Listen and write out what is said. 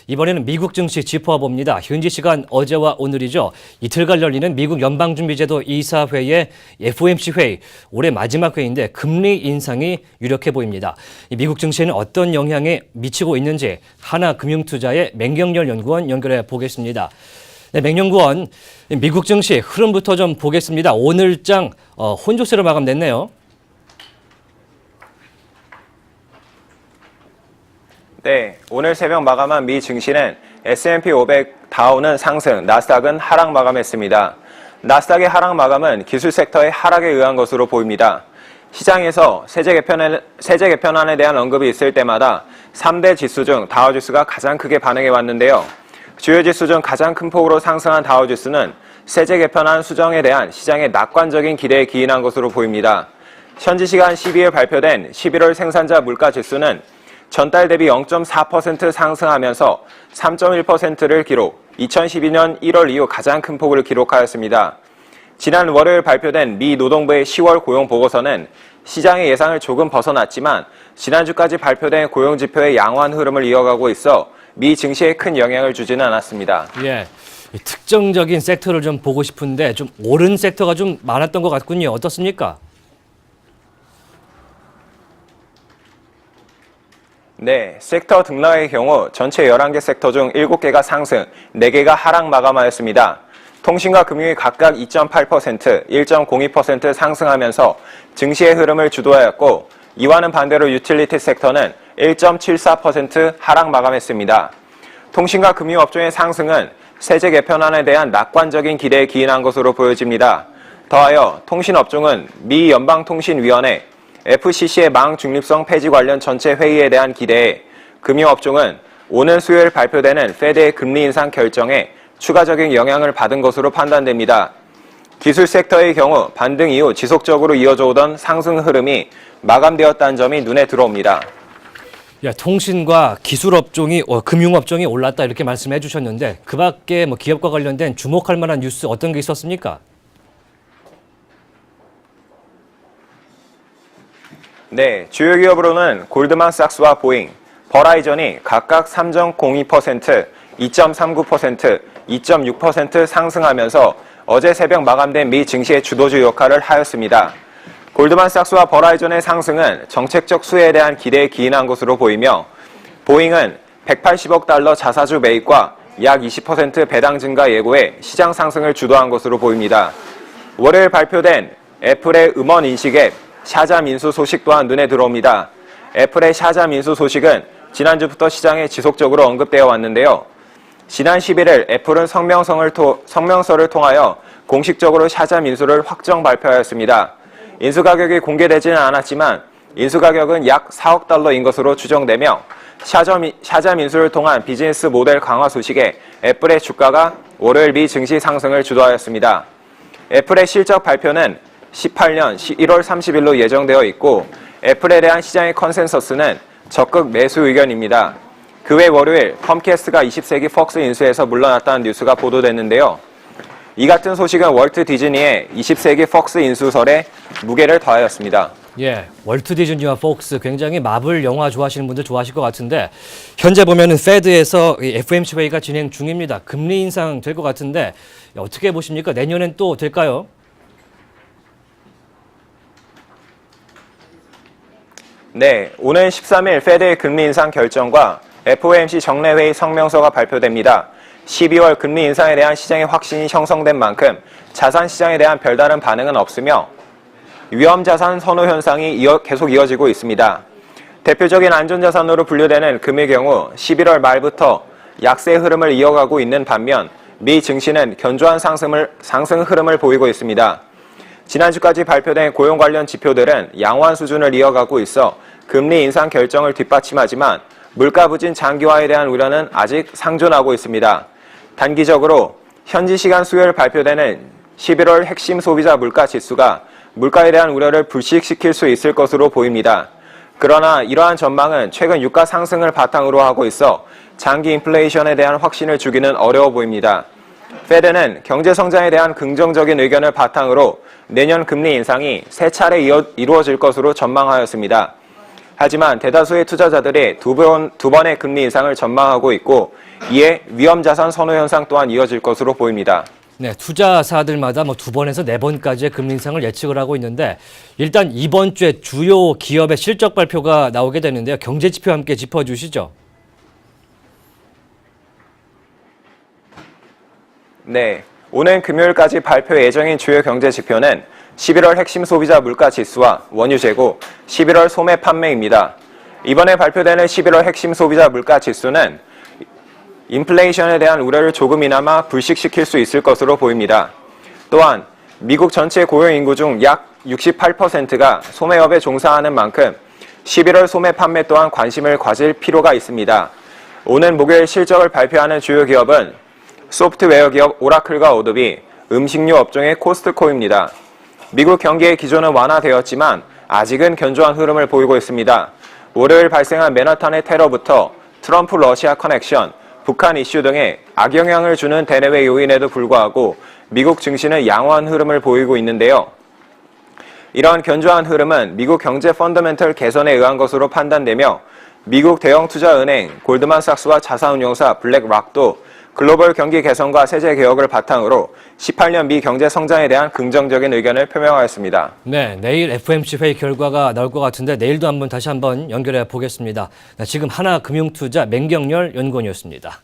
이번에는 미국 증시 짚어봅니다. 현지 시간 어제와 오늘이죠. 이틀간 열리는 미국 연방준비제도 이사회의 FOMC 회의, 올해 마지막 회의인데 금리 인상이 유력해 보입니다. 미국 증시에는 어떤 영향에 미치고 있는지 하나금융투자의 맹경렬 연구원 연결해 보겠습니다. 네, 맹연구원, 미국 증시 흐름부터 좀 보겠습니다. 오늘장 혼조세로 마감됐네요. 네, 오늘 새벽 마감한 미 증시는 S&P 500 다우는 상승, 나스닥은 하락 마감했습니다. 나스닥의 하락 마감은 기술 섹터의 하락에 의한 것으로 보입니다. 시장에서 세제 개편안에 대한 언급이 있을 때마다 3대 지수 중 다우지수가 가장 크게 반응해 왔는데요. 주요 지수 중 가장 큰 폭으로 상승한 다우지수는 세제 개편안 수정에 대한 시장의 낙관적인 기대에 기인한 것으로 보입니다. 현지 시간 12일 발표된 11월 생산자 물가 지수는 전달 대비 0.4% 상승하면서 3.1%를 기록, 2012년 1월 이후 가장 큰 폭을 기록하였습니다. 지난 월요일 발표된 미 노동부의 10월 고용 보고서는 시장의 예상을 조금 벗어났지만 지난주까지 발표된 고용 지표의 양호한 흐름을 이어가고 있어 미 증시에 큰 영향을 주지는 않았습니다. 예, 특정적인 섹터를 좀 보고 싶은데 좀 오른 섹터가 좀 많았던 것 같군요. 어떻습니까? 네, 섹터 등락의 경우 전체 11개 섹터 중 7개가 상승, 4개가 하락 마감하였습니다. 통신과 금융이 각각 2.8%, 1.02% 상승하면서 증시의 흐름을 주도하였고, 이와는 반대로 유틸리티 섹터는 1.74% 하락 마감했습니다. 통신과 금융업종의 상승은 세제 개편안에 대한 낙관적인 기대에 기인한 것으로 보여집니다. 더하여 통신업종은 미 연방통신위원회 FCC의 망중립성 폐지 관련 전체 회의에 대한 기대에, 금융업종은 오는 수요일 발표되는 페드의 금리 인상 결정에 추가적인 영향을 받은 것으로 판단됩니다. 기술 섹터의 경우 반등 이후 지속적으로 이어져 오던 상승 흐름이 마감되었다는 점이 눈에 들어옵니다. 야, 통신과 기술업종이, 금융업종이 올랐다 이렇게 말씀해 주셨는데 그 밖에 기업과 관련된 주목할 만한 뉴스 어떤 게 있었습니까? 네, 주요 기업으로는 골드만삭스와 보잉, 버라이전이 각각 3.02%, 2.39%, 2.6% 상승하면서 어제 새벽 마감된 미 증시의 주도주 역할을 하였습니다. 골드만삭스와 버라이전의 상승은 정책적 수혜에 대한 기대에 기인한 것으로 보이며, 보잉은 180억 달러 자사주 매입과 약 20% 배당 증가 예고에 시장 상승을 주도한 것으로 보입니다. 월요일 발표된 애플의 음원 인식 앱 샤잠 인수 소식 또한 눈에 들어옵니다. 애플의 샤잠 인수 소식은 지난주부터 시장에 지속적으로 언급되어 왔는데요. 지난 11일 애플은 성명서를 통하여 공식적으로 샤잠 인수를 확정 발표하였습니다. 인수 가격이 공개되지는 않았지만 인수 가격은 약 4억 달러인 것으로 추정되며, 샤잠 인수를 통한 비즈니스 모델 강화 소식에 애플의 주가가 월요일 미 증시 상승을 주도하였습니다. 애플의 실적 발표는 18년 1월 30일로 예정되어 있고, 애플에 대한 시장의 컨센서스는 적극 매수 의견입니다. 그 외 월요일 컴캐스트가 20세기 폭스 인수에서 물러났다는 뉴스가 보도됐는데요. 이 같은 소식은 월트 디즈니의 20세기 폭스 인수설에 무게를 더하였습니다. 예, 월트 디즈니와 폭스 굉장히 마블 영화 좋아하시는 분들 좋아하실 것 같은데 현재 보면은 페드에서 FOMC 회의가 진행 중입니다. 금리 인상 될 것 같은데 어떻게 보십니까? 내년엔 또 될까요? 네, 오늘 13일 페드의 금리 인상 결정과 FOMC 정례회의 성명서가 발표됩니다. 12월 금리 인상에 대한 시장의 확신이 형성된 만큼 자산 시장에 대한 별다른 반응은 없으며 위험자산 선호 현상이 계속 이어지고 있습니다. 대표적인 안전자산으로 분류되는 금의 경우 11월 말부터 약세 흐름을 이어가고 있는 반면 미 증시는 견조한 상승 흐름을 보이고 있습니다. 지난주까지 발표된 고용 관련 지표들은 양호한 수준을 이어가고 있어 금리 인상 결정을 뒷받침하지만 물가 부진 장기화에 대한 우려는 아직 상존하고 있습니다. 단기적으로 현지 시간 수요일 발표되는 11월 핵심 소비자 물가 지수가 물가에 대한 우려를 불식시킬 수 있을 것으로 보입니다. 그러나 이러한 전망은 최근 유가 상승을 바탕으로 하고 있어 장기 인플레이션에 대한 확신을 주기는 어려워 보입니다. 페드는 경제 성장에 대한 긍정적인 의견을 바탕으로 내년 금리 인상이 3차례 이루어질 것으로 전망하였습니다. 하지만 대다수의 투자자들이 두 번의 금리 인상을 전망하고 있고 이에 위험자산 선호 현상 또한 이어질 것으로 보입니다. 네, 투자사들마다 뭐 2번에서 4번까지의 금리 인상을 예측을 하고 있는데 일단 이번 주에 주요 기업의 실적 발표가 나오게 되는데요. 경제 지표 함께 짚어주시죠. 네, 오는 금요일까지 발표 예정인 주요 경제 지표는 11월 핵심 소비자 물가 지수와 원유 재고, 11월 소매 판매입니다. 이번에 발표되는 11월 핵심 소비자 물가 지수는 인플레이션에 대한 우려를 조금이나마 불식시킬 수 있을 것으로 보입니다. 또한 미국 전체 고용 인구 중 약 68%가 소매업에 종사하는 만큼 11월 소매 판매 또한 관심을 가질 필요가 있습니다. 오는 목요일 실적을 발표하는 주요 기업은 소프트웨어 기업 오라클과 어도비, 음식료 업종의 코스트코입니다. 미국 경기의 기조는 완화되었지만 아직은 견조한 흐름을 보이고 있습니다. 월요일 발생한 맨하탄의 테러부터 트럼프 러시아 커넥션, 북한 이슈 등의 악영향을 주는 대내외 요인에도 불구하고 미국 증시는 양호한 흐름을 보이고 있는데요. 이러한 견조한 흐름은 미국 경제 펀더멘털 개선에 의한 것으로 판단되며 미국 대형 투자은행 골드만삭스와 자산운용사 블랙락도 글로벌 경기 개선과 세제 개혁을 바탕으로 18년 미 경제 성장에 대한 긍정적인 의견을 표명하였습니다. 네, 내일 FOMC 회의 결과가 나올 것 같은데 내일도 다시 한번 연결해 보겠습니다. 지금 하나금융투자 맹경렬 연구원이었습니다.